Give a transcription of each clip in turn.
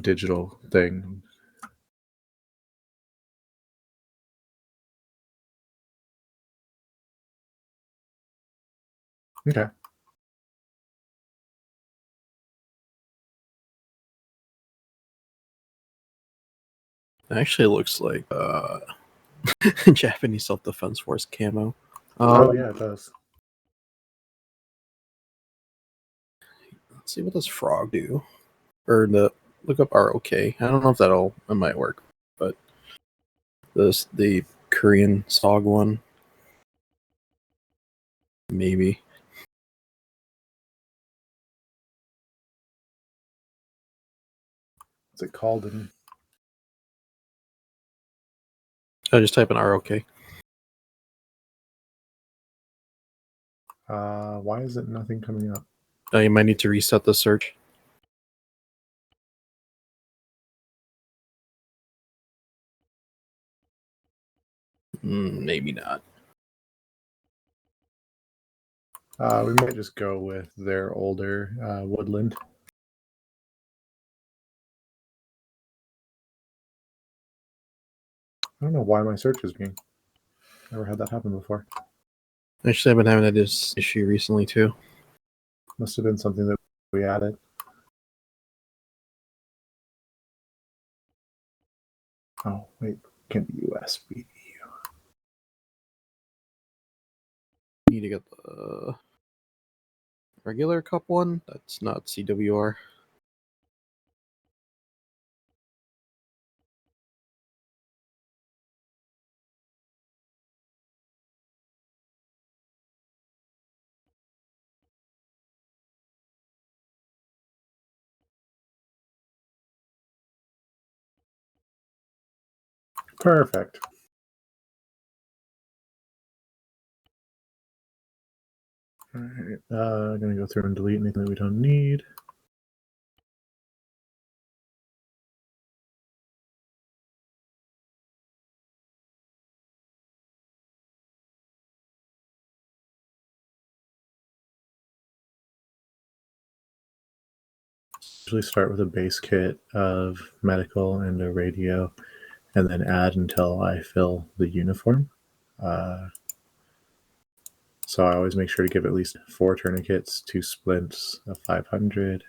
digital thing. Okay. It actually looks like Japanese Self-Defense Force camo. Oh yeah, it does. Let's see, what does Frog do? Or look up ROK. I don't know if it might work, but the Korean SOG one, maybe. What's it called? I just type in ROK. Why is it nothing coming up? You might need to reset the search. Maybe not. We might just go with their older Woodland. I don't know why my search is being. Never had that happen before. Actually, I've been having this issue recently too. Must have been something that we added. Oh, wait. Can be USB. Need to get the regular cup one. That's not CWR. Perfect. All right. I'm going to go through and delete anything that we don't need. Usually start with a base kit of medical and a radio, and then add until I fill the uniform. So I always make sure to give at least 4 tourniquets, 2 splints, a 500,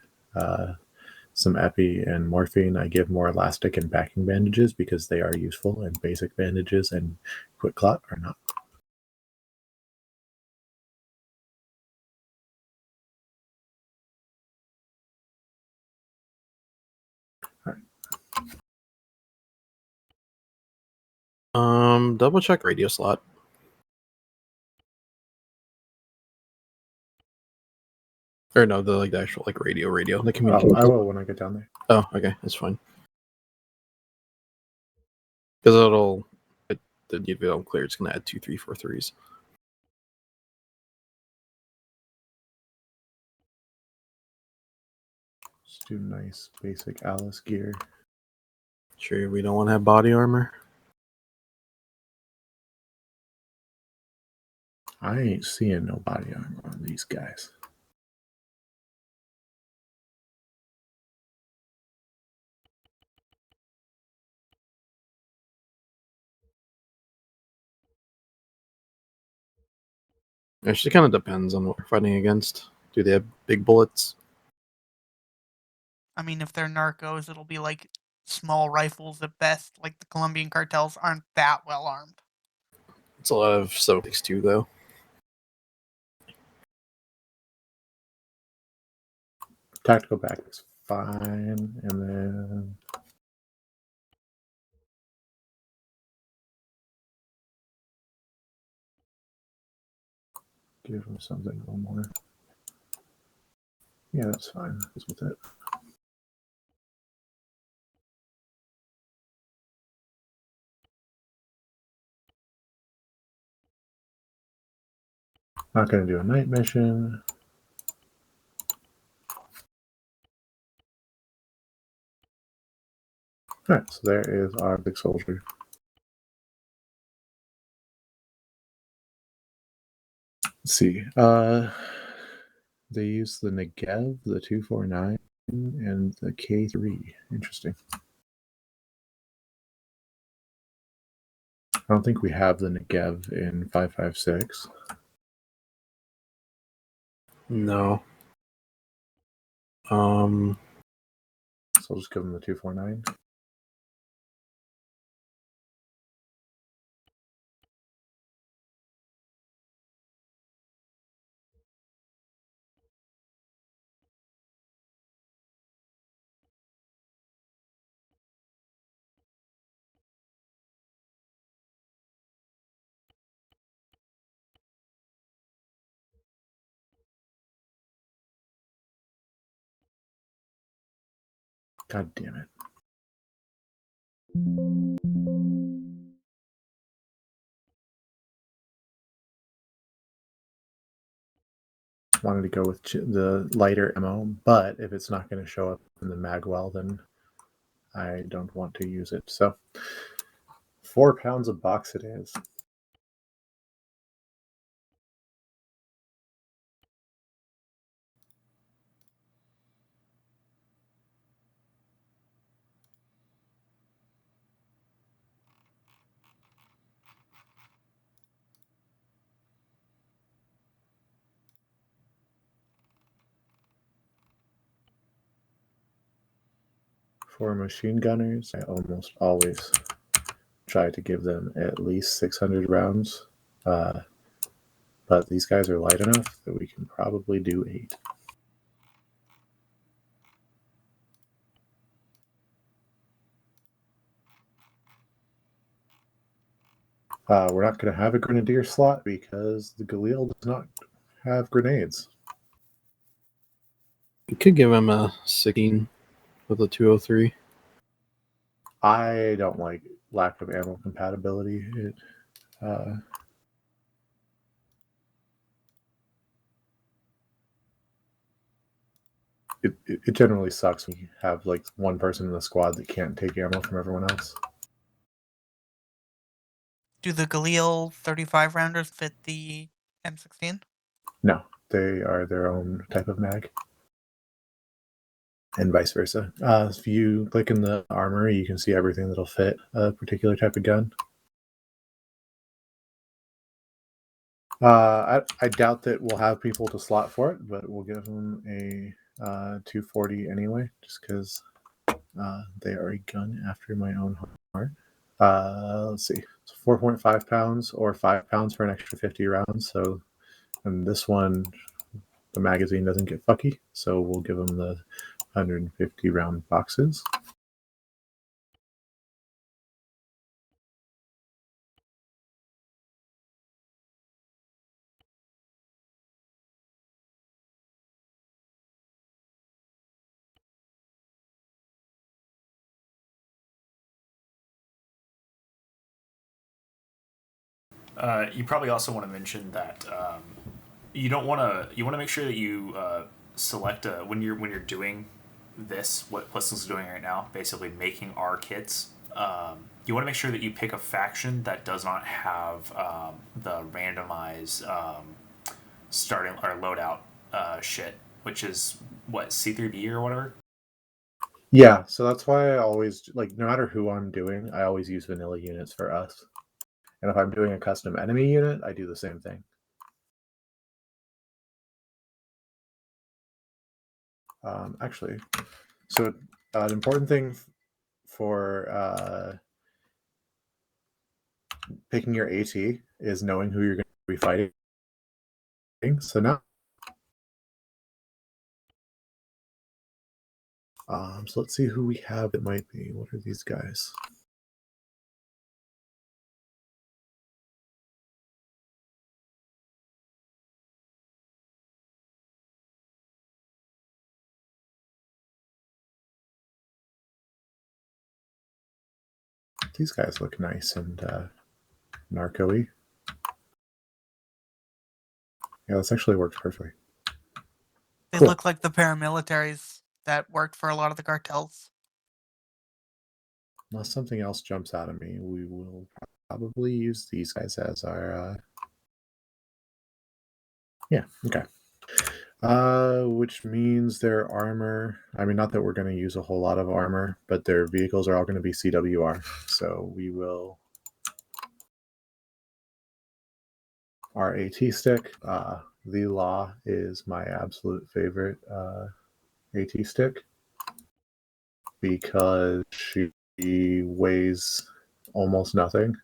some epi and morphine. I give more elastic and backing bandages because they are useful, and basic bandages and quick clot are not. Double check radio slot. Or no, the actual radio, the communication. I will when I get down there. Oh, okay, that's fine. Because the video clear, it's gonna add 2, 3, 4 threes. Just do nice basic Alice gear. Sure, we don't want to have body armor. I ain't seeing no body armor on these guys. Actually, kind of depends on what we're fighting against. Do they have big bullets? I mean, if they're narcos, it'll be like small rifles at best. Like the Colombian cartels aren't that well armed. It's a lot of 7.62 though. Tactical back is fine, and then give him something a little more. Yeah, that's fine. That's with it. Not going to do a night mission. All right, so there is our big soldier. Let's see. They use the Negev, the 249, and the K3. Interesting. I don't think we have the Negev in 5.5.6. No. So I'll just give them the 249. God damn it. Wanted to go with the lighter ammo, but if it's not going to show up in the magwell, then I don't want to use it. So 4 pounds a box it is. For machine gunners, I almost always try to give them at least 600 rounds. But these guys are light enough that we can probably do 8. We're not going to have a grenadier slot because the Galil does not have grenades. You could give him a 16 with a 203. I don't like lack of ammo compatibility. It generally sucks when you have like one person in the squad that can't take ammo from everyone else. Do the Galil 35 rounders fit the M16? No, they are their own type of mag. And vice versa. If you click in the armory, you can see everything that'll fit a particular type of gun. I doubt that we'll have people to slot for it, but we'll give them a 240 anyway, just because they are a gun after my own heart. Let's see. It's 4.5 pounds or 5 pounds for an extra 50 rounds. So, and this one, the magazine doesn't get fucky, so we'll give them the 150 round boxes. You probably also want to mention that you don't want to. You want to make sure that you select when you're doing this. What Pliskin's doing right now, basically making our kits. You want to make sure that you pick a faction that does not have the randomized starting or loadout shit, which is what C3B or whatever. Yeah, so that's why I always, like, no matter who I'm doing, I always use vanilla units for us. And if I'm doing a custom enemy unit, I do the same thing. Actually, so an important thing for picking your AT is knowing who you're going to be fighting. So now, so let's see who we have that might be. What are these guys? These guys look nice and narco-y. Yeah, this actually works perfectly. They Cool. look like the paramilitaries that worked for a lot of the cartels. Unless something else jumps out at me, we will probably use these guys as our... Yeah, okay. Which means their armor. I mean, not that we're going to use a whole lot of armor, but their vehicles are all going to be CWR. So we will. Our AT stick. The Law is my absolute favorite AT stick because she weighs almost nothing.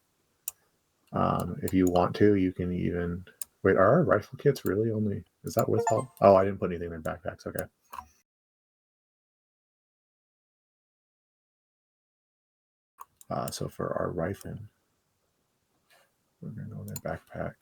If you want to, you can even wait. Are our rifle kits really only? Is that with all? Oh, I didn't put anything in their backpacks. Okay. So for our rifle, we're gonna go in their backpack.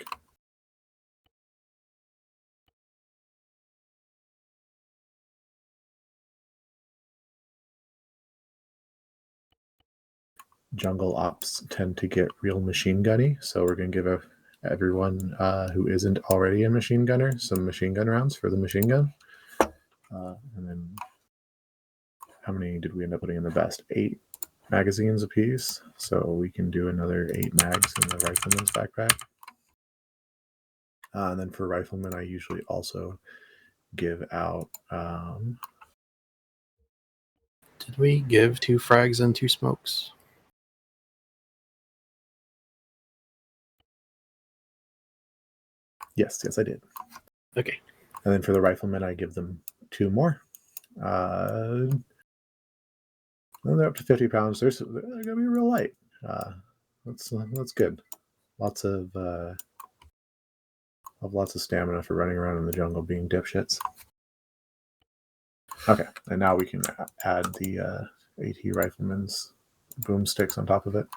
Jungle ops tend to get real machine gunny, so we're gonna give everyone who isn't already a machine gunner some machine gun rounds for the machine gun. And then how many did we end up putting in the vest? 8 magazines apiece, so we can do another 8 mags in the rifleman's backpack. And then for riflemen, I usually also give out. Did we give 2 frags and 2 smokes? Yes, I did. Okay. And then for the riflemen, I give them 2 more. Well, they're up to 50 pounds. They're going to be real light. That's good. Lots of stamina for running around in the jungle being dipshits. Okay, and now we can add the AT rifleman's boomsticks on top of it.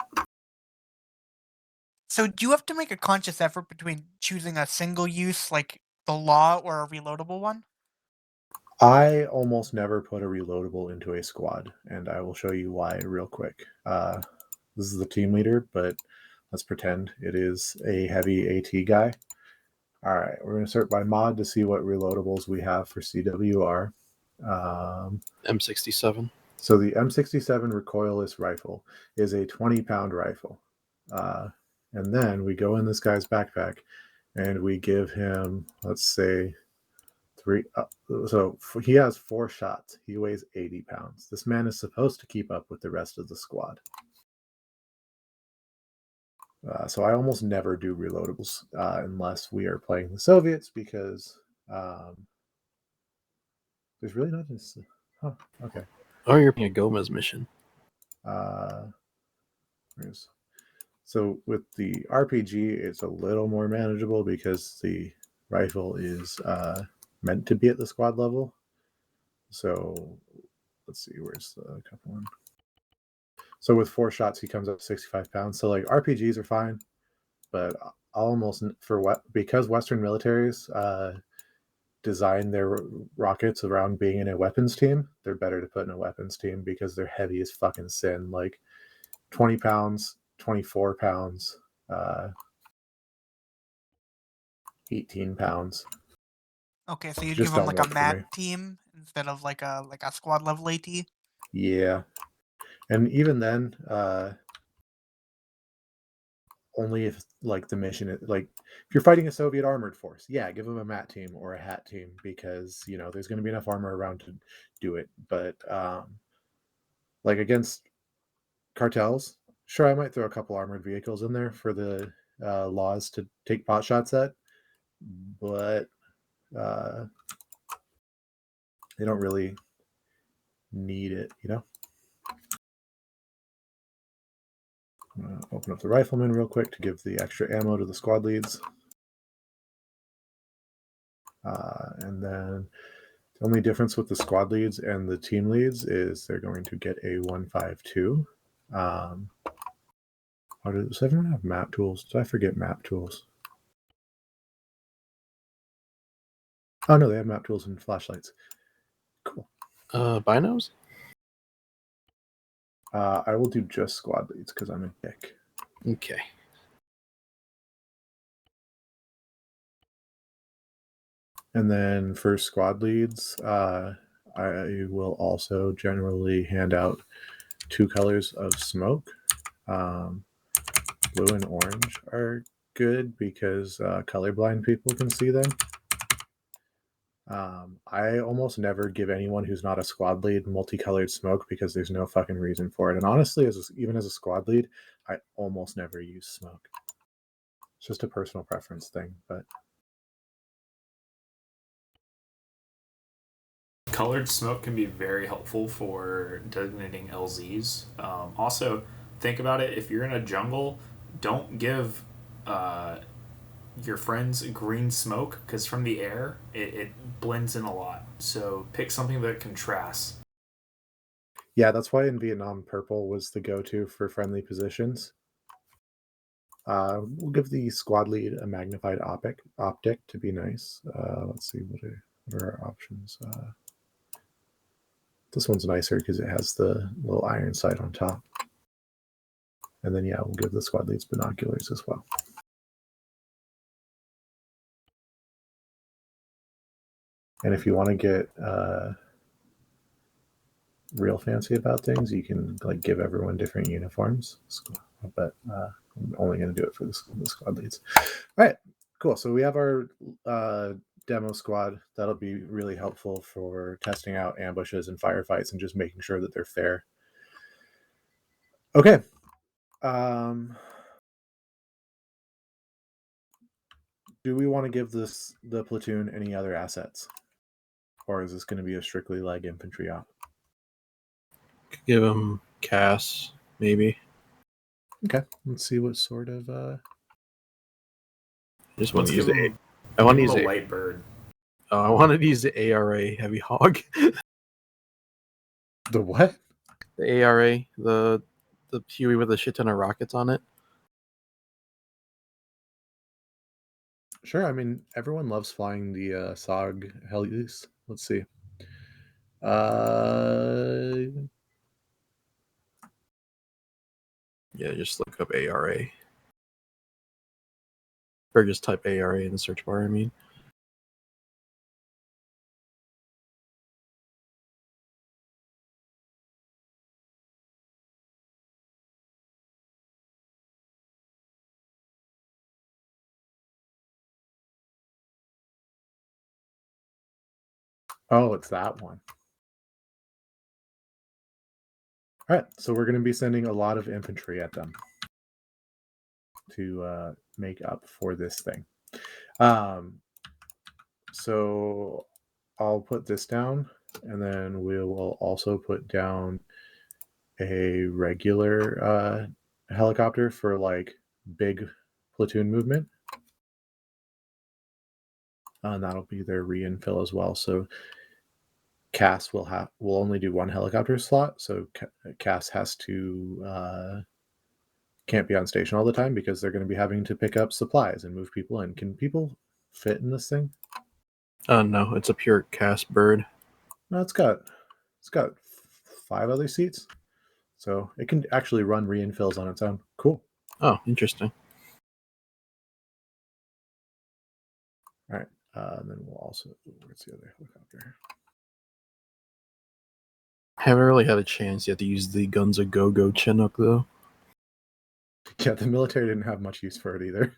So do you have to make a conscious effort between choosing a single use like the Law or a reloadable one? I almost never put a reloadable into a squad, and I will show you why real quick. This is the team leader, but let's pretend it is a heavy AT guy. All right, we're going to start by mod to see what reloadables we have for CWR. M67. So the M67 recoilless rifle is a 20-pound rifle. And then we go in this guy's backpack and we give him, let's say, 3. So he has 4 shots. He weighs 80 pounds. This man is supposed to keep up with the rest of the squad. So I almost never do reloadables unless we are playing the Soviets because there's really not this. Huh, okay. Oh, you're playing a Gomez mission. So with the RPG, it's a little more manageable because the rifle is meant to be at the squad level. So let's see, where's the couple one? So with 4 shots, he comes up to 65 pounds. So like RPGs are fine, but almost because Western militaries design their rockets around being in a weapons team, they're better to put in a weapons team because they're heavy as fucking sin. Like 20 pounds, 24 pounds, 18 pounds. Okay, so you Just give them don't like a work for me. mat team instead of like a squad level AT. Yeah. And even then, only if like the mission is like if you're fighting a Soviet armored force, yeah, give them a mat team or a hat team because there's going to be enough armor around to do it. But like against cartels, sure, I might throw a couple armored vehicles in there for the laws to take pot shots at, but they don't really need it, Open up the rifleman real quick to give the extra ammo to the squad leads. And then the only difference with the squad leads and the team leads is they're going to get a 152. Does everyone have map tools? Did I forget map tools? Oh, no, they have map tools and flashlights. Cool. Binos? I will do just squad leads because I'm a dick. Okay. And then for squad leads, I will also generally hand out 2 colors of smoke. Blue and orange are good because colorblind people can see them. I almost never give anyone who's not a squad lead multicolored smoke because there's no fucking reason for it. And honestly, even as a squad lead, I almost never use smoke. It's just a personal preference thing, but Colored smoke can be very helpful for designating LZs. Also, think about it. If you're in a jungle, don't give your friends green smoke because from the air it blends in a lot. So pick something that contrasts. yeah, that's why in Vietnam purple was the go-to for friendly positions. We'll give the squad lead a magnified optic to be nice. Let's see, what are our options? This one's nicer because it has the little iron sight on top. And then, yeah, we'll give the squad leads binoculars as well. And if you want to get real fancy about things, you can like give everyone different uniforms. But I'm only going to do it for the squad leads. All right, cool. So we have our demo squad. That'll be really helpful for testing out ambushes and firefights and just making sure that they're fair. Okay. Do we want to give the platoon any other assets? Or is this going to be a strictly leg infantry op? Give him Cass, maybe. Okay, let's see what sort of Just want Let's to use give the. him, I want to give use him a the. light bird. I wanted to use the ARA Heavy Hog. the what? The ARA, the Huey with a shit ton of rockets on it. Sure, I mean everyone loves flying the SOG helis. Let's see. Yeah, just look up ARA. Or just type ARA in the search bar, I mean. Oh, it's that one. All right, so we're going to be sending a lot of infantry at them to make up for this thing. So I'll put this down, and then we will also put down a regular helicopter for like big platoon movement. And that'll be their re-infill as well. So Cass will only do one helicopter slot. So Cass has to can't be on station all the time because they're going to be having to pick up supplies and move people in. Can people fit in this thing? No, it's a pure Cass bird. No, it's got 5 other seats, so it can actually run re-infills on its own. Cool. Oh, interesting. All right, and then we'll also where's the other helicopter? Haven't really had a chance yet to use the Guns a Go-Go Chinook though. Yeah, the military didn't have much use for it either.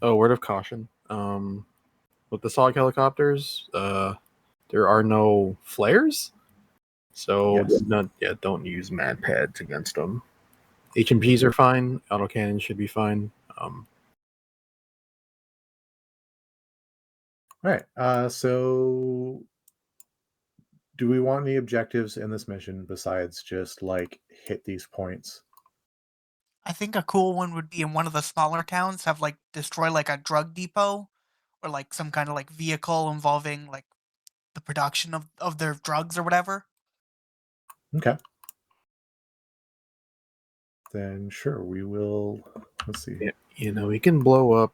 Oh, word of caution. With the SOG helicopters, there are no flares, so Yes. don't use mad pads against them. HMPs are fine. Autocannons should be fine. All right. So do we want any objectives in this mission besides just like hit these points? I think a cool one would be in one of the smaller towns, have like destroy like a drug depot or like some kind of like vehicle involving like the production of their drugs or whatever. Okay. Then sure, we will. Let's see. Yeah, we can blow up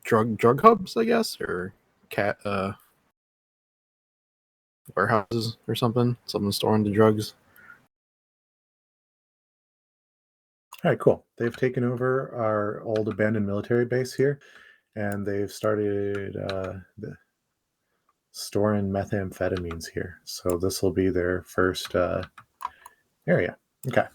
drug hubs, I guess, or warehouses or something storing the drugs. All right, cool. They've taken over our old abandoned military base here, and they've started storing methamphetamines here. So this will be their first area. Okay.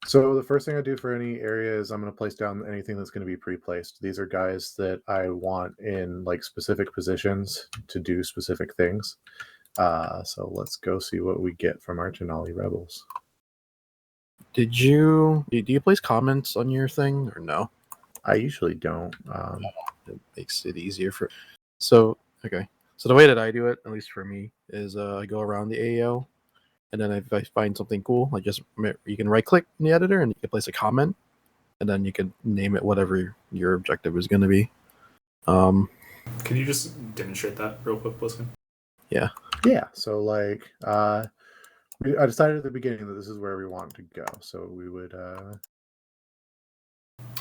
So the first thing I do for any area is I'm going to place down anything that's going to be pre-placed. These are guys that I want in like specific positions to do specific things. So let's go see what we get from our Tenali rebels. Do you place comments on your thing or no? I usually don't. It makes it easier for. So okay. So the way that I do it, at least for me, is I go around the AO, and then if I find something cool, you can right click in the editor and you can place a comment, and then you can name it whatever your objective is going to be. Can you just demonstrate that real quick, Pliskin? Yeah. So like, I decided at the beginning that this is where we want to go. So we would.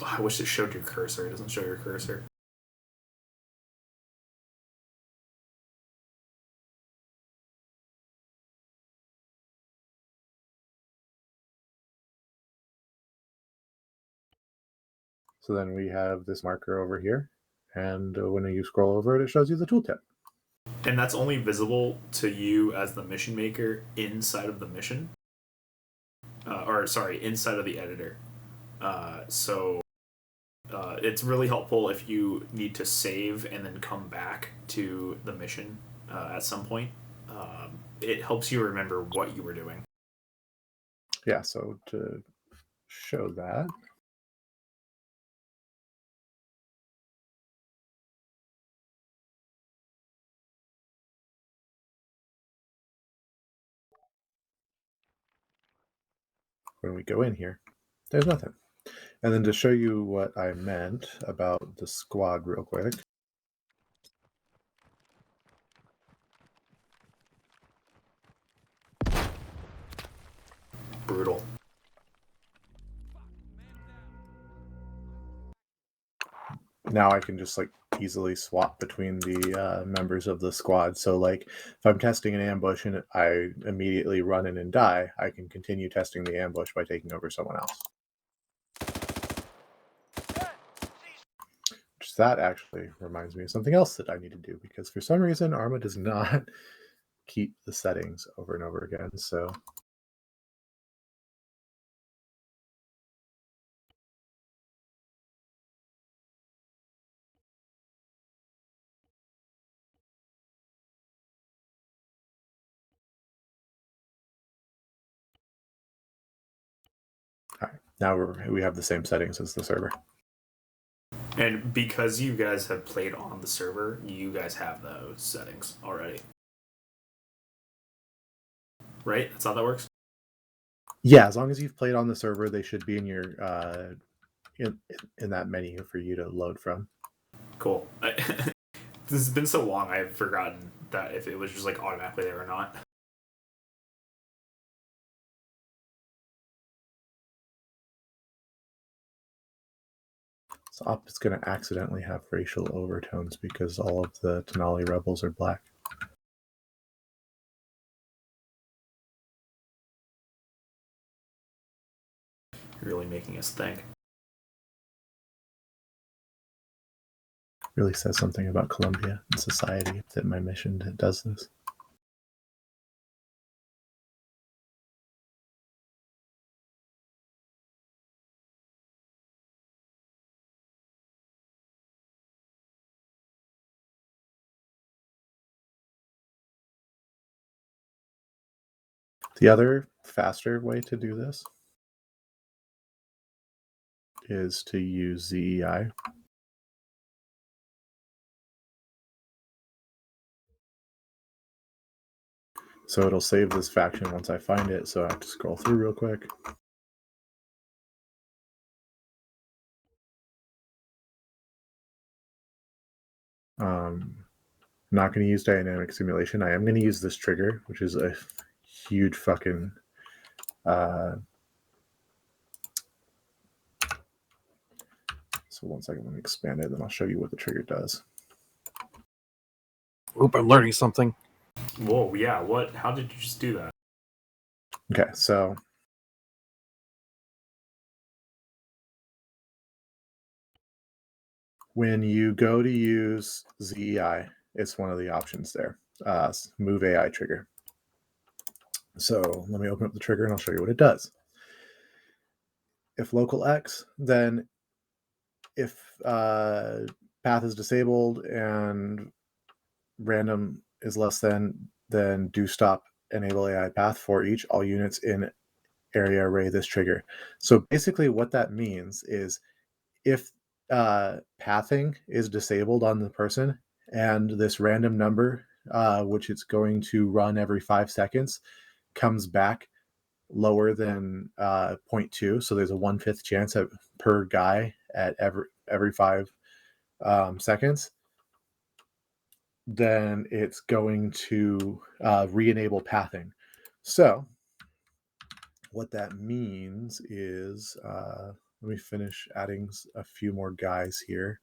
I wish it showed your cursor. It doesn't show your cursor. So then we have this marker over here, and when you scroll over it, it shows you the tooltip. And that's only visible to you as the mission maker inside of the mission. Inside of the editor. So it's really helpful if you need to save and then come back to the mission at some point. It helps you remember what you were doing. Yeah, so to show that, when we go in here, there's nothing. And then to show you what I meant about the squad real quick. Brutal. Now I can just like easily swap between the members of the squad. So like if I'm testing an ambush and I immediately run in and die, I can continue testing the ambush by taking over someone else. Which that actually reminds me of something else that I need to do, because for some reason Arma does not keep the settings over and over again. So all right, now we have the same settings as the server. And because you guys have played on the server, you guys have those settings already. Right? That's how that works? Yeah, as long as you've played on the server, they should be in your in that menu for you to load from. Cool. This has been so long, I've forgotten that if it was just like automatically there or not. So Op is going to accidentally have racial overtones because all of the Tenali rebels are black. You're really making us think. Really says something about Colombia and society that my mission does this. The other faster way to do this is to use ZEI. So it'll save this faction once I find it, so I have to scroll through real quick. I'm not going to use dynamic simulation. I am going to use this trigger, which is a huge fucking so one second, let me expand it, then I'll show you what the trigger does. Oop, I'm learning something. Whoa, yeah, what? How did you just do that? Okay, so when you go to use ZEI, it's one of the options there. Move AI trigger. So let me open up the trigger and I'll show you what it does. if local X, then if path is disabled and random is less than, then do stop enable AI path for each all units in area array this trigger. So basically what that means is if pathing is disabled on the person and this random number, which it's going to run every 5 seconds, comes back lower than 0.2, so there's a 1/5 chance per guy at every 5 seconds, then it's going to re-enable pathing. So what that means is, let me finish adding a few more guys here.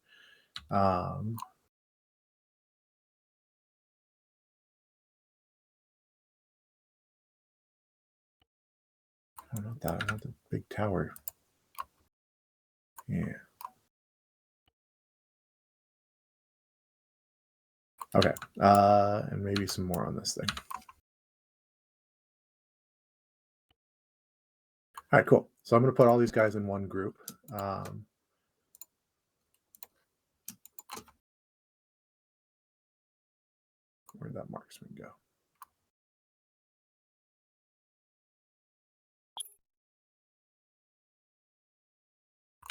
Oh, not that. I want the big tower. Yeah. Okay. And maybe some more on this thing. All right, cool. So I'm going to put all these guys in one group. Where'd that marksman go?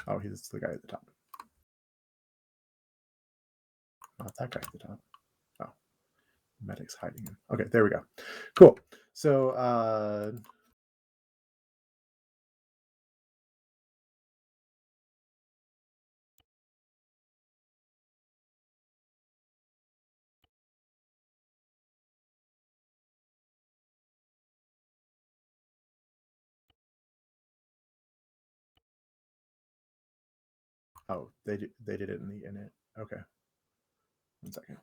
Oh, he's the guy at the top. Not that guy at the top. Oh, medic's hiding him. Okay, there we go. Cool. So oh, they did it in the init. Okay. 1 second.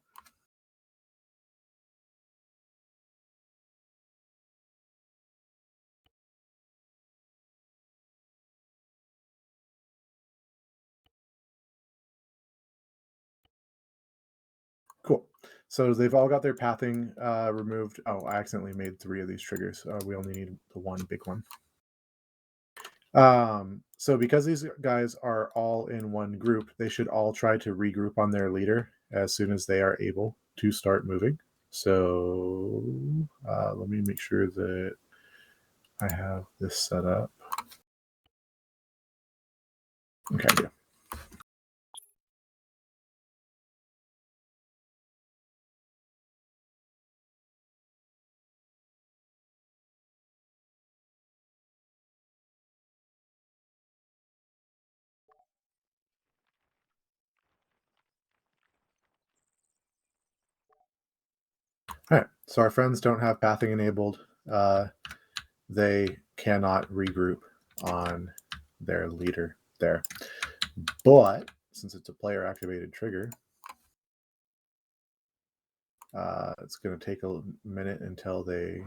Cool. So they've all got their pathing removed. Oh, I accidentally made 3 of these triggers. We only need the one big one. So because these guys are all in one group, they should all try to regroup on their leader as soon as they are able to start moving. So let me make sure that I have this set up. Okay, yeah. All right, so our friends don't have pathing enabled. They cannot regroup on their leader there. But since it's a player activated trigger, it's going to take a minute until they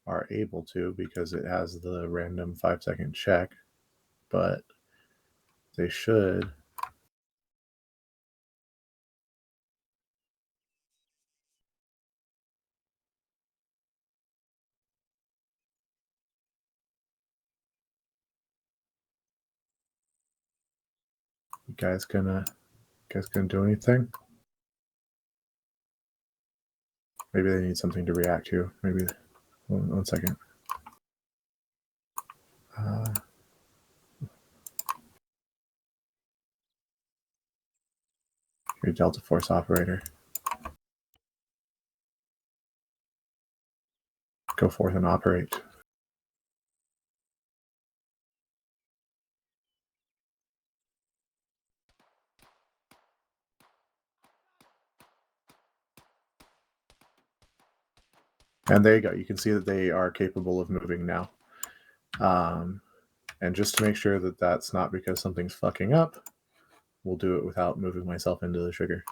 are able to, because it has the random 5-second check, but they should. You guys gonna do anything? Maybe they need something to react to. Maybe 1 second. Your Delta Force operator. Go forth and operate. And there you go. You can see that they are capable of moving now. And just to make sure that that's not because something's fucking up, we'll do it without moving myself into the trigger.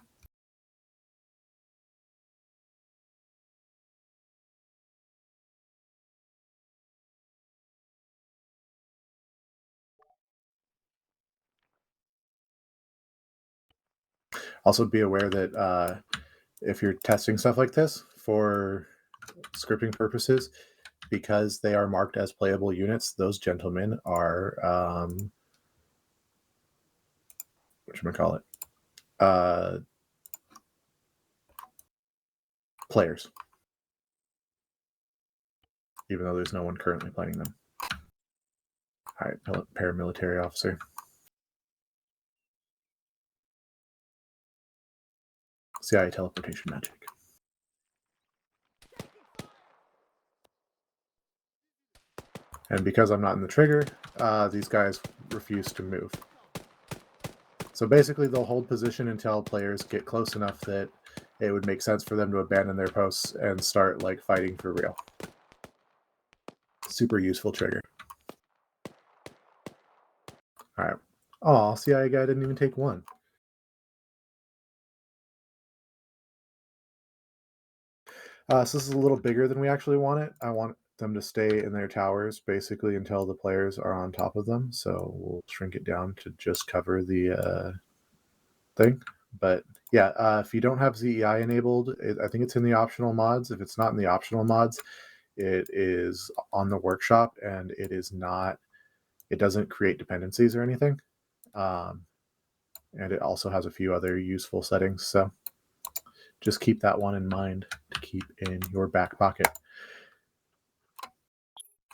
Also be aware that if you're testing stuff like this for scripting purposes, because they are marked as playable units, those gentlemen are whatchamacallit? Players. Even though there's no one currently playing them. All right, paramilitary officer. CIA teleportation magic. And because I'm not in the trigger, these guys refuse to move. So basically, they'll hold position until players get close enough that it would make sense for them to abandon their posts and start like fighting for real. Super useful trigger. All right. Oh, CIA guy didn't even take one. So this is a little bigger than we actually want it. I want them to stay in their towers basically until the players are on top of them. So we'll shrink it down to just cover the thing. But yeah, if you don't have ZEI enabled, I think it's in the optional mods. If it's not in the optional mods, it is on the workshop, and it is not. It doesn't create dependencies or anything, and it also has a few other useful settings. So just keep that one in mind to keep in your back pocket.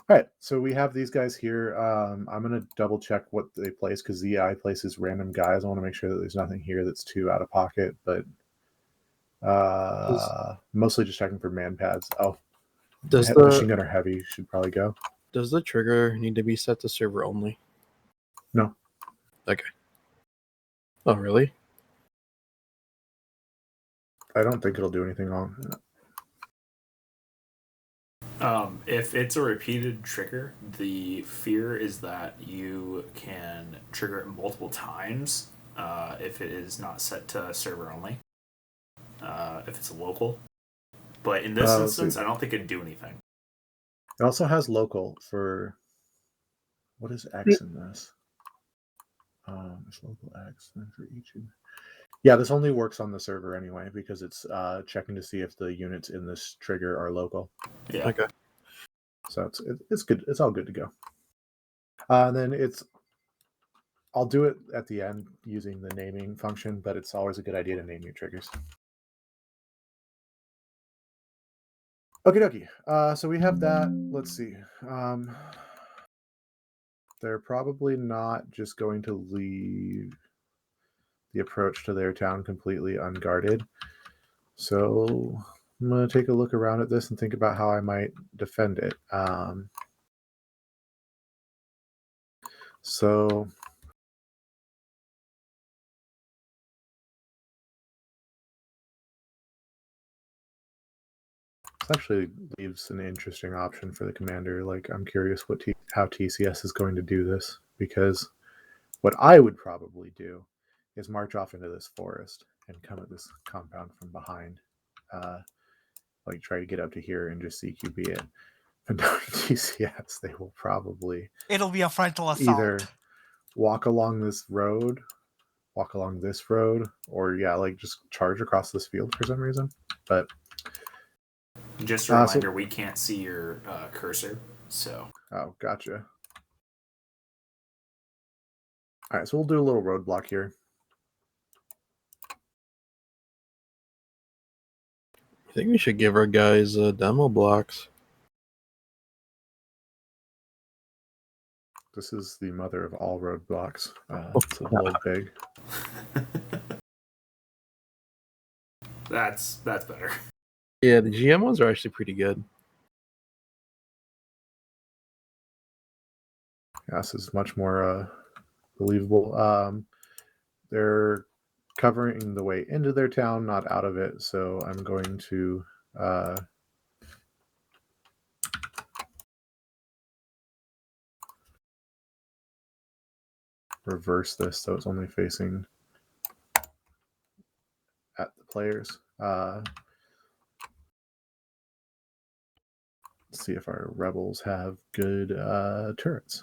All right, so we have these guys here. I'm going to double check what they place because ZI places random guys. I want to make sure that there's nothing here that's too out of pocket, but mostly just checking for man pads. Oh, Does machine gunner heavy should probably go. Does the trigger need to be set to server only? No. Okay. Oh, really? I don't think it'll do anything wrong. If it's a repeated trigger, the fear is that you can trigger it multiple times if it is not set to server only, if it's local. But in this instance, I don't think it'd do anything. It also has local for... What is X in this? It's local X for each... Yeah, this only works on the server anyway because it's checking to see if the units in this trigger are local. Yeah. Okay. So it's good. It's all good to go. Then I'll do it at the end using the naming function, but it's always a good idea to name your triggers. Okie dokie. So we have that. Let's see. They're probably not just going to leave the approach to their town completely unguarded. So I'm going to take a look around at this and think about how I might defend it. So this actually leaves an interesting option for the commander. Like, I'm curious how TCS is going to do this, because what I would probably do is march off into this forest and come at this compound from behind. Like, try to get up to here and just CQB it. But knowing TCS, they will probably... It'll be a frontal assault. Either walk along this road, or yeah, like just charge across this field for some reason. But just a reminder, we can't see your cursor, so. Oh, gotcha. All right, so we'll do a little roadblock here. I think we should give our guys demo blocks. This is the mother of all roadblocks. It's a little big. That's better. Yeah, the GM ones are actually pretty good. Yeah, this is much more believable. They're covering the way into their town, not out of it. So I'm going to reverse this so it's only facing at the players. Let's see if our rebels have good turrets.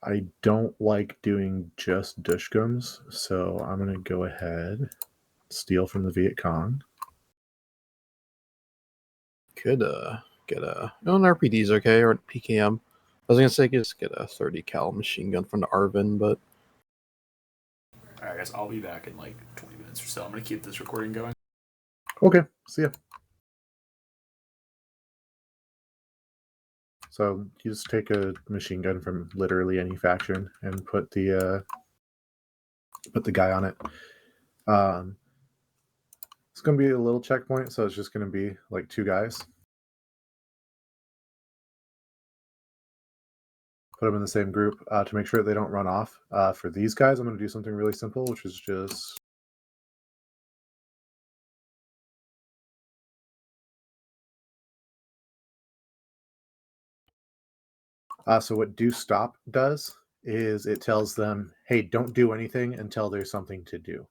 I don't like doing just Dushkums, so I'm going to go ahead, steal from the Viet Cong. could get an RPD is okay, or PKM. I was gonna say just get a 30 cal machine gun from the Arvin, but All right, guys, I'll be back in like 20 minutes or so. I'm gonna keep this recording going. Okay, see ya. So you just take a machine gun from literally any faction and put the guy on it. It's going to be a little checkpoint, so it's just going to be like 2 guys. Put them in the same group to make sure that they don't run off. For these guys, I'm going to do something really simple, which is just so what do stop does is it tells them, hey, don't do anything until there's something to do.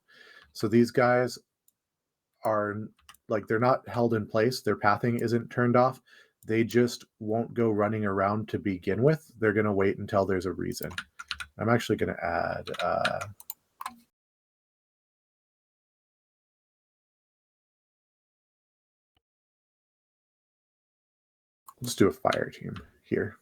So these guys are like, they're not held in place. Their pathing isn't turned off. They just won't go running around to begin with. They're going to wait until there's a reason. I'm actually going to add let's do a fire team here.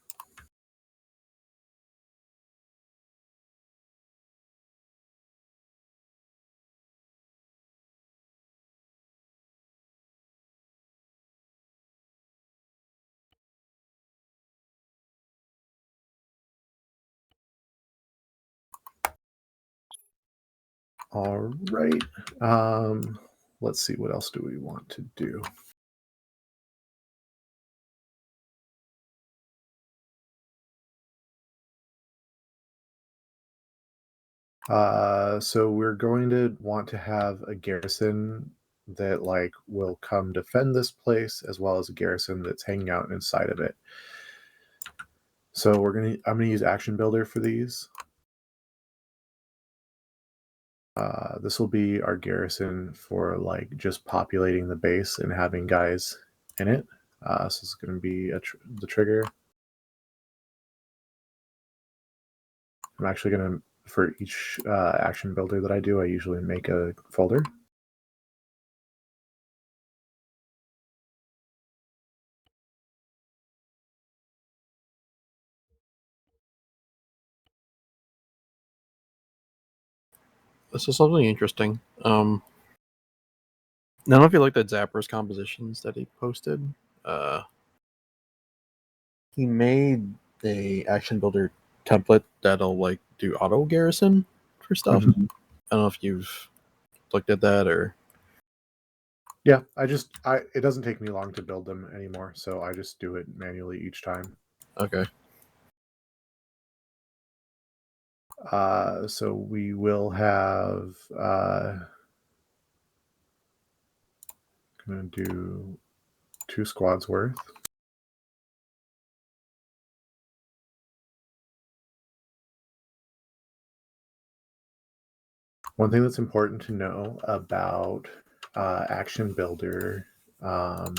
All right. Let's see, what else do we want to do? So we're going to want to have a garrison that like will come defend this place, as well as a garrison that's hanging out inside of it. So I'm gonna use Action Builder for these. This will be our garrison for like just populating the base and having guys in it. So it's going to be the trigger. I'm actually going to, for each action builder that I do, I usually make a folder. this is something interesting. I don't know if you like the Zapper's compositions that he posted. He made a action builder template that'll like do auto garrison for stuff. Mm-hmm. I don't know if you've looked at that or. Yeah, it doesn't take me long to build them anymore, so I just do it manually each time. Okay. So we will have gonna do 2 squads worth. One thing that's important to know about Action Builder, God,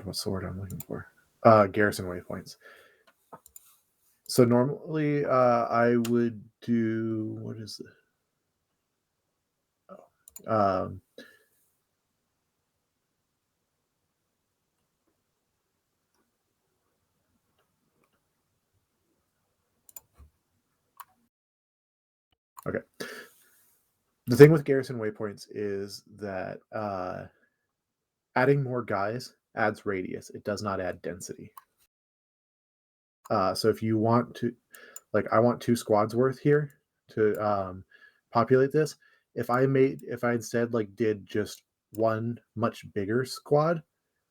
what's the word I'm looking for? Garrison waypoints. So normally I would do, what is it? Okay. The thing with garrison waypoints is that adding more guys adds radius. It does not add density. So if you want to, like, I want 2 squads worth here to populate this. If I instead like did just one much bigger squad,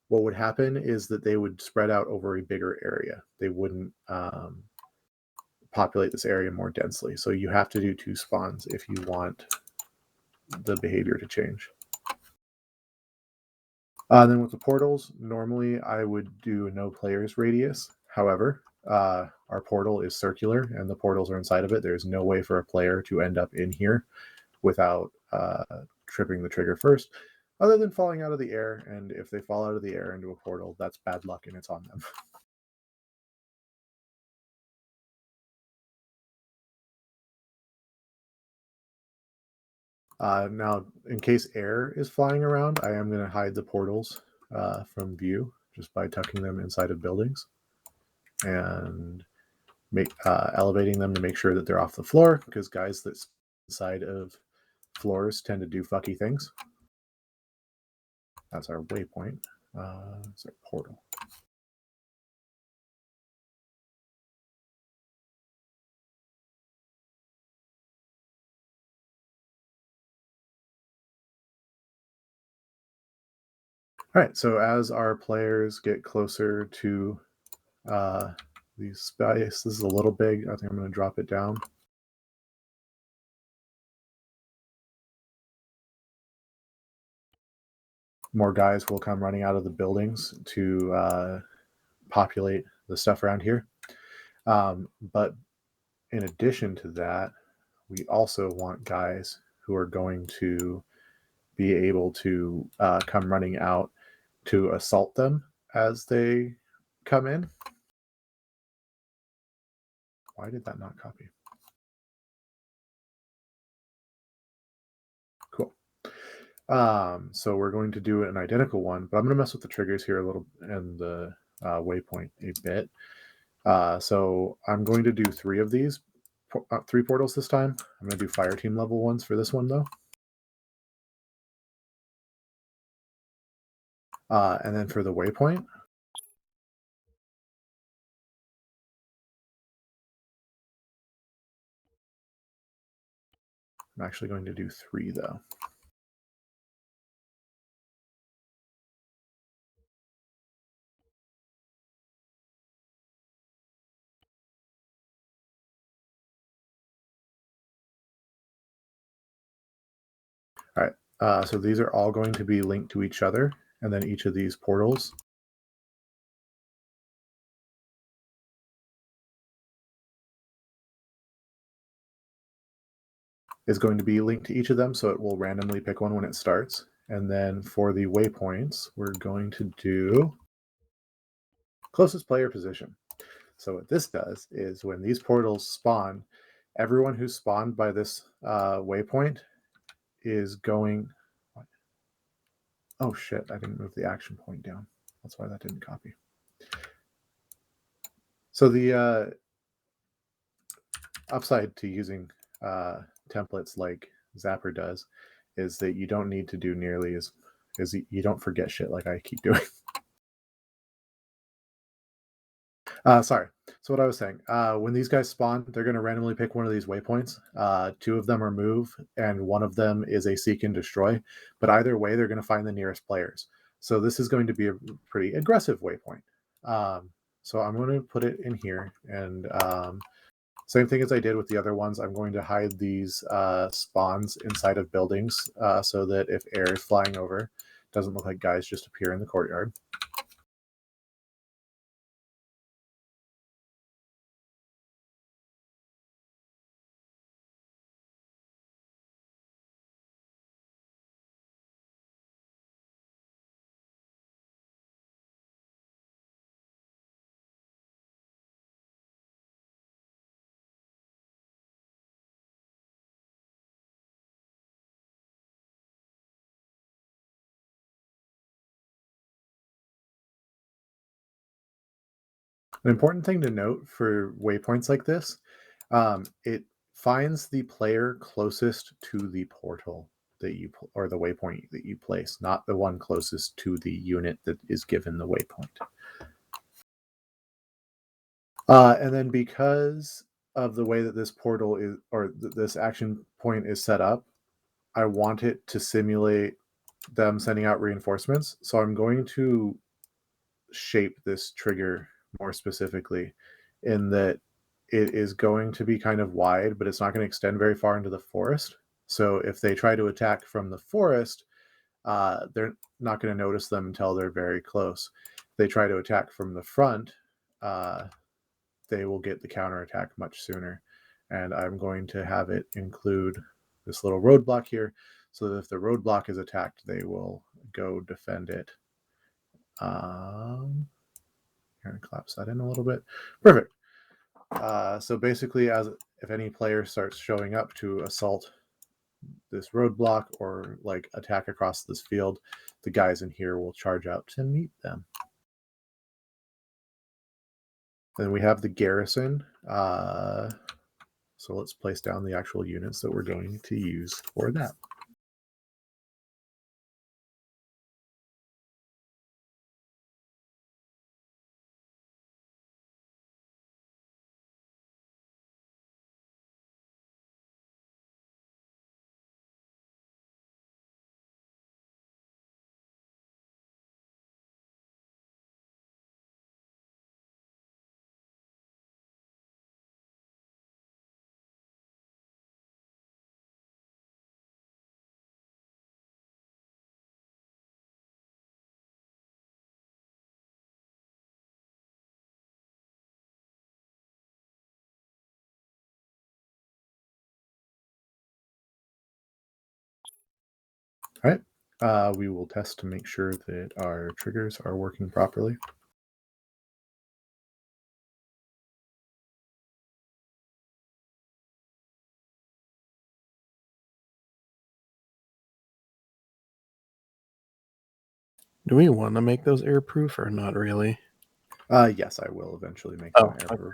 what would happen is that they would spread out over a bigger area. They wouldn't populate this area more densely. So you have to do 2 spawns if you want the behavior to change. Then with the portals, normally I would do a no players radius. However, our portal is circular and the portals are inside of it. There's no way for a player to end up in here without tripping the trigger first, other than falling out of the air. And if they fall out of the air into a portal, that's bad luck and it's on them. Now, in case air is flying around, I am going to hide the portals from view just by tucking them inside of buildings and elevating them to make sure that they're off the floor, because guys that inside of floors tend to do fucky things. That's our waypoint. It's our portal. All right, so as our players get closer to these space, this is a little big. I think I'm going to drop it down. More guys will come running out of the buildings to populate the stuff around here. But in addition to that, we also want guys who are going to be able to come running out to assault them as they come in. Why did that not copy? Cool. So we're going to do an identical one, but I'm going to mess with the triggers here a little and the waypoint a bit. So I'm going to do 3 of these, 3 portals this time. I'm going to do fire team level ones for this one though. And then for the waypoint, I'm actually going to do 3 though. All right, so these are all going to be linked to each other, and then each of these portals is going to be linked to each of them, so it will randomly pick one when it starts. And then for the waypoints, we're going to do closest player position. So what this does is when these portals spawn, everyone who's spawned by this waypoint is going... Oh shit, I didn't move the action point down. That's why that didn't copy. So the upside to using templates like Zapper does is that you don't need to do nearly as you don't forget shit like I keep doing. Sorry. So what I was saying, when these guys spawn, they're going to randomly pick one of these waypoints. 2 of them are move, and 1 of them is a seek and destroy. But either way, they're going to find the nearest players. So this is going to be a pretty aggressive waypoint. So I'm going to put it in here, and same thing as I did with the other ones. I'm going to hide these spawns inside of buildings so that if air is flying over, it doesn't look like guys just appear in the courtyard. An important thing to note for waypoints like this, it finds the player closest to the portal that you or the waypoint that you place, not the one closest to the unit that is given the waypoint. And then because of the way that this portal is, or this action point is set up, I want it to simulate them sending out reinforcements. So I'm going to shape this trigger more specifically in that it is going to be kind of wide, but it's not going to extend very far into the forest. So if they try to attack from the forest, they're not going to notice them until they're very close. If they try to attack from the front, they will get the counterattack much sooner. And I'm going to have it include this little roadblock here, so that if the roadblock is attacked, they will go defend it. Here, collapse that in a little bit. Perfect. So basically, if any player starts showing up to assault this roadblock or like attack across this field, the guys in here will charge out to meet them. Then we have the garrison. So let's place down the actual units that we're going to use for that. All right, we will test to make sure that our triggers are working properly. Do we want to make those airproof or not really? Yes, I will eventually make Oh, them airproof.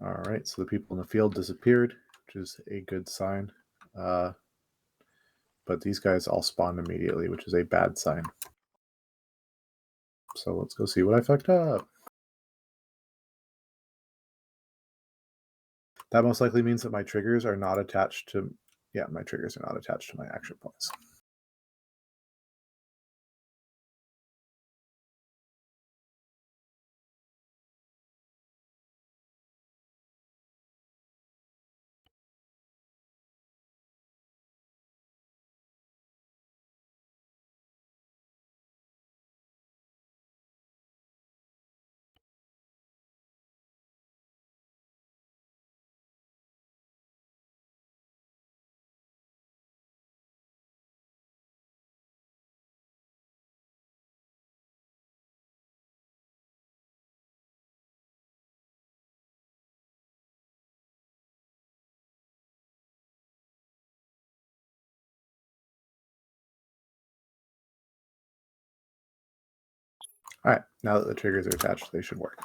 All right, so the people in the field disappeared, which is a good sign. But these guys all spawned immediately, which is a bad sign. So let's go see what I fucked up. That most likely means that my triggers are not attached to... Yeah, my triggers are not attached to my action points. All right, now that the triggers are attached, they should work.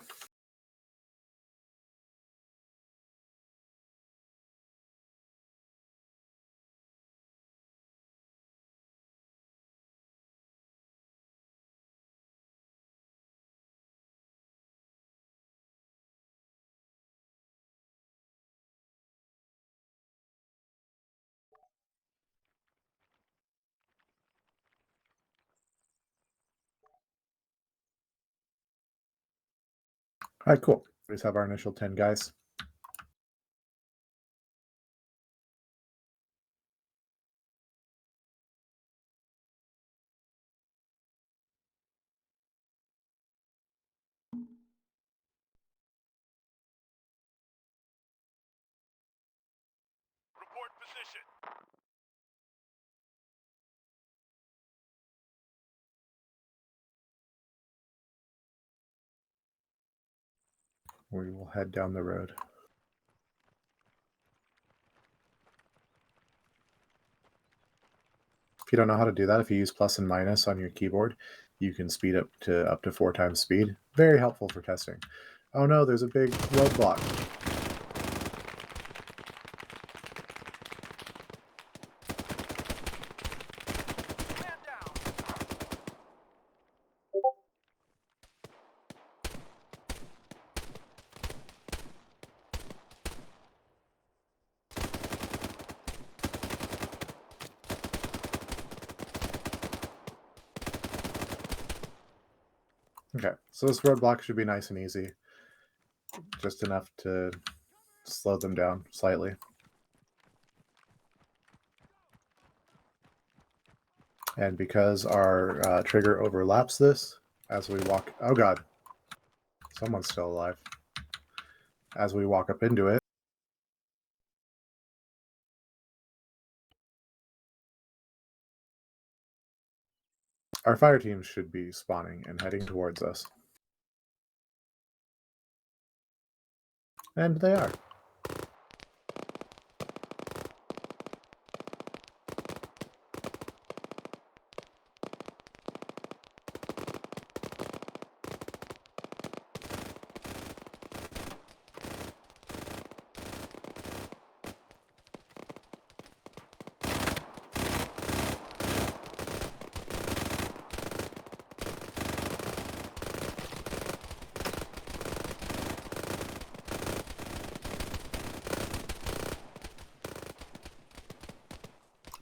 All right, cool. We just have our initial 10 guys. Report position. We will head down the road. If you don't know how to do that, if you use plus and minus on your keyboard, you can speed up to 4 times speed. Very helpful for testing. Oh no, there's a big roadblock. Man down. Okay, so this roadblock should be nice and easy. Just enough to slow them down slightly. And because our trigger overlaps this, as we walk... Oh god. Someone's still alive. As we walk up into it, Our fire teams should be spawning and heading towards us. And they are.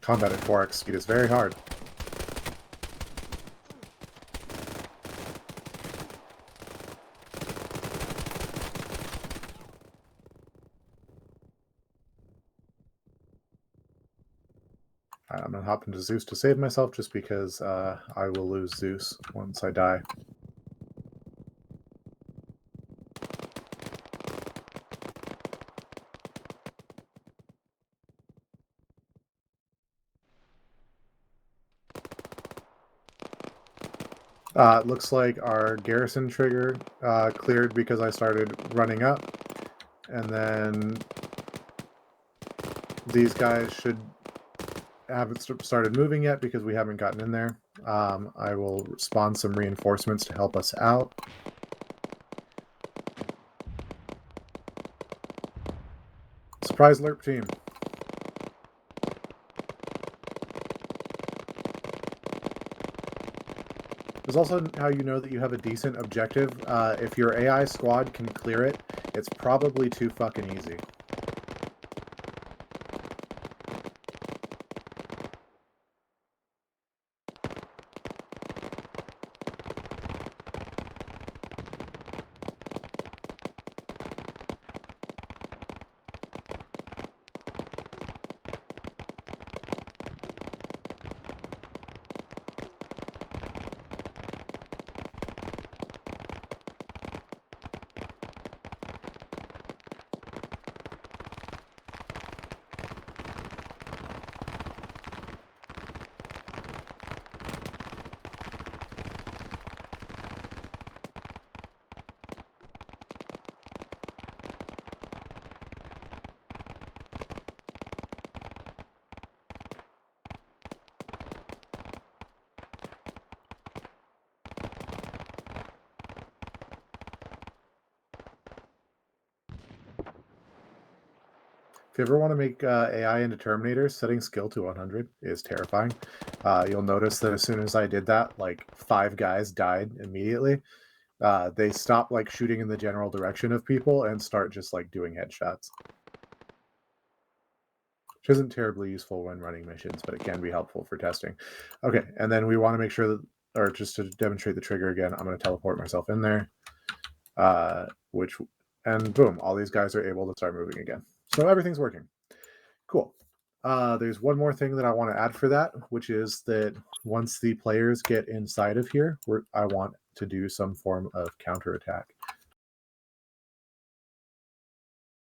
Combat at 4x speed is very hard. I'm going to hop into Zeus to save myself just because I will lose Zeus once I die. It looks like our garrison trigger cleared because I started running up. And then these guys should haven't started moving yet because we haven't gotten in there. I will spawn some reinforcements to help us out. Surprise LERP team. There's also how you know that you have a decent objective. If your AI squad can clear it, it's probably too fucking easy. If you ever want to make AI into Terminators, setting skill to 100 is terrifying. You'll notice that as soon as I did that, like 5 guys died immediately. They stop like shooting in the general direction of people and start just like doing headshots. Which isn't terribly useful when running missions, but it can be helpful for testing. Okay, and then we want to make sure that, or just to demonstrate the trigger again, I'm going to teleport myself in there. And boom, all these guys are able to start moving again. So everything's working. Cool. There's one more thing that I want to add for that, which is that once the players get inside of here, I want to do some form of counterattack.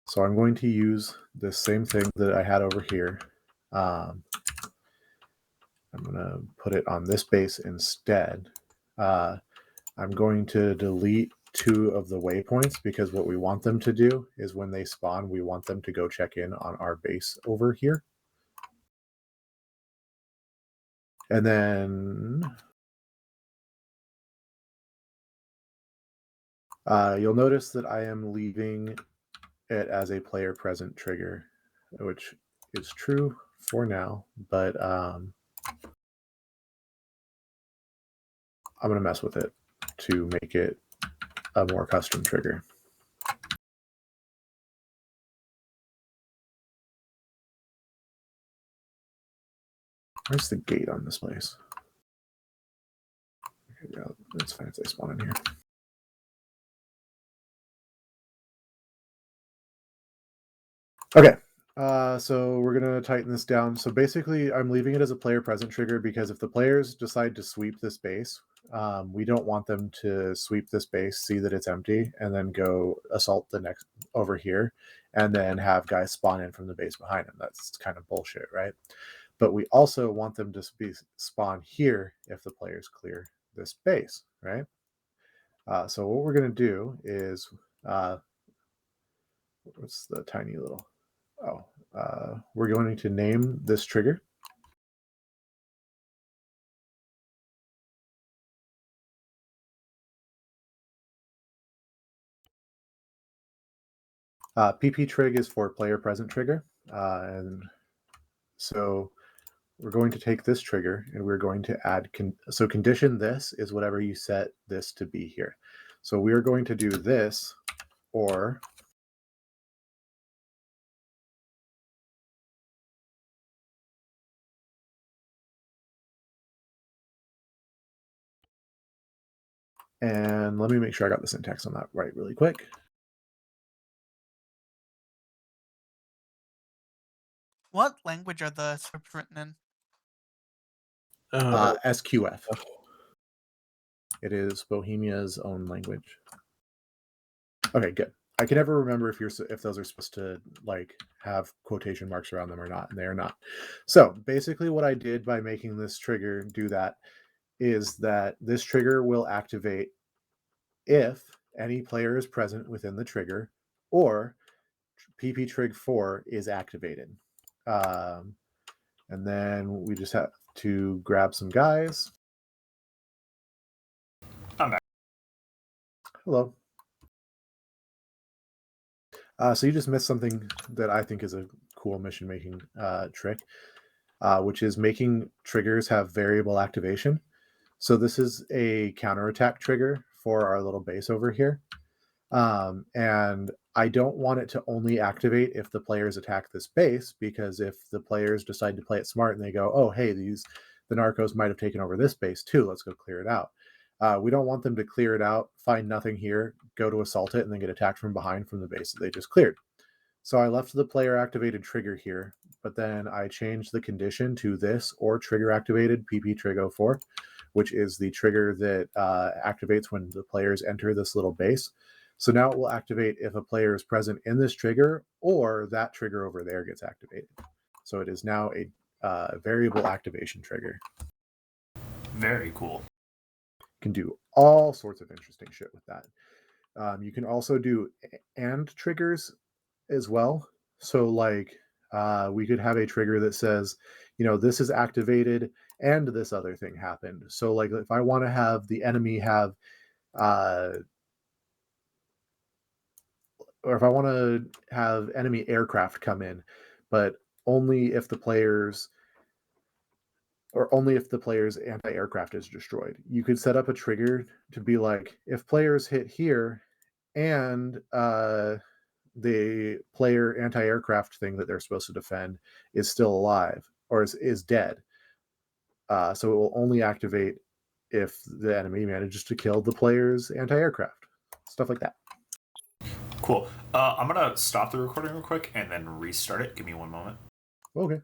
So I'm going to use the same thing that I had over here. I'm going to put it on this base instead. I'm going to delete 2 of the waypoints because what we want them to do is when they spawn, we want them to go check in on our base over here. And then you'll notice that I am leaving it as a player present trigger, which is true for now, but I'm going to mess with it to make it a more custom trigger. Where's the gate on this place? Okay, yeah, that's fine if they spawn in here. Okay, so we're going to tighten this down. So basically, I'm leaving it as a player present trigger because if the players decide to sweep this base, we don't want them to sweep this base, see that it's empty, and then go assault the next over here, and then have guys spawn in from the base behind them. That's kind of bullshit, right? but we also want them to spawn here if the players clear this base, right? So what we're going to do is, what's the tiny little, we're going to name this trigger. PP trig is for player present trigger. And so we're going to take this trigger and we're going to add, so condition this is whatever you set this to be here. So we're going to do this, or and let me make sure I got the syntax on that right really quick. What language are the scripts written in? SQF. It is Bohemia's own language. Okay, good. I can never remember if those are supposed to like have quotation marks around them or not, and they are not. So basically what I did by making this trigger do that is that this trigger will activate if any player is present within the trigger or PP trig 4 is activated. And then we just have to grab some guys. I'm back. Hello. So you just missed something that I think is a cool mission making trick, which is making triggers have variable activation. So this is a counterattack trigger for our little base over here. And I don't want it to only activate if the players attack this base, because if the players decide to play it smart and they go, oh, hey, the narcos might have taken over this base too, let's go clear it out. We don't want them to clear it out, find nothing here, go to assault it, and then get attacked from behind from the base that they just cleared. So I left the player activated trigger here, but then I changed the condition to this or trigger activated PP trig 04, which is the trigger that activates when the players enter this little base. So now it will activate if a player is present in this trigger or that trigger over there gets activated. So it is now a variable activation trigger. Very cool. Can do all sorts of interesting shit with that. You can also do and triggers as well. So like we could have a trigger that says, this is activated and this other thing happened. So like if I want to have the enemy have, or if I want to have enemy aircraft come in, but only if the player's anti-aircraft is destroyed. You could set up a trigger to be like, if players hit here and the player anti-aircraft thing that they're supposed to defend is still alive or is dead. So it will only activate if the enemy manages to kill the player's anti-aircraft. Stuff like that. Cool. I'm going to stop the recording real quick and then restart it. Give me one moment. Okay.